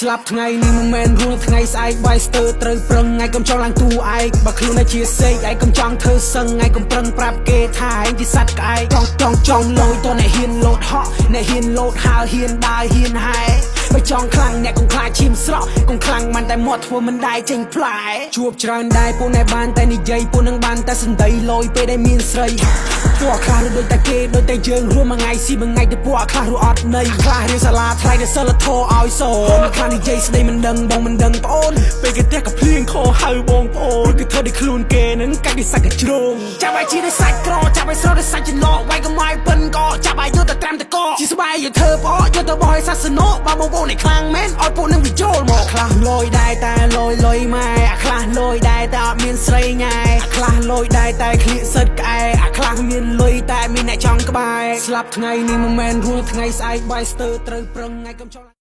ស្លាប់ថ្ងៃនេះមិនមែនរួលថ្ងៃស្អែកបាយស្ទើត្រូវប្រឹងថ្ងៃកុំចង់ឡើងតួឯកបើខ្លួនឯងជាសេកឯងកុំចង់ធ្វើសឹងឯងកុំប្រឹងប្រាប់គេថាឯងជាសត្វក្អែកចង់លយតអ្នកហ៊ានលោតហក់អ្នកហ៊ានលោតហើហ៊ានដើរហ៊ានហែបើចង់ខ្លាំងអ្នកកុំខ្លាចឈាមស្រក់កុំខ្លាំងមិនតែមាត់ធ្វើមិនដែរចេញផ្លែជួបច្រើនដែរពួកអ្នកបានតែនិយាយពួកនឹងបានតែសន្តីលយពេលដែលមានស្រីពួកខ្លះឬដូចតែគេដូចតែយើងរួមមួយថ្ងៃស៊ីមួយថ្ងៃទៅពួកខ្លះរត់អត់ន័យខ្លះរៀនសាលាថ្លៃដែលសិលធម៌ឲ្យសូនខ្លះនិយាយស្ដីមិនដឹងបងមិនដឹងប្អូនពេលគេផ្ទះក៏ភ្លៀងខោហៅបងប្អូនគឺធ្វើឲ្យខ្លួនគេនឹងកាច់ដូចសាច់កជ្រងចាប់ឲ្យជាដូចសាច់ក្រចាប់ឲ្យស្រោដូចសាច់ចន្លោវាយកុំឲ្យប៉ិនក៏ចាប់ឲ្យយកទៅត្រាំតកជីស្បាយយកធ្វើប្អូនយកទៅបោះឲ្យសាសនោបើបងប្អូនឯខ្លាំងមែនឲ្យពួកនឹងវាចូលមកខ្លះលយដែរតែលយម៉ែអាខ្លះលយដែរតែអត់មានស្រីញ៉ែអាខ្លះលយដែរតែឃ្លៀកសិតក្អែអាខ្លះមានលុយតែមានអ្នកចង់ក្បែរស្លាប់ថ្ងៃនេះមិនមែនរួលថ្ងៃស្អែកបាយស្ទើត្រូវប្រឹងថ្ងៃកុំចង់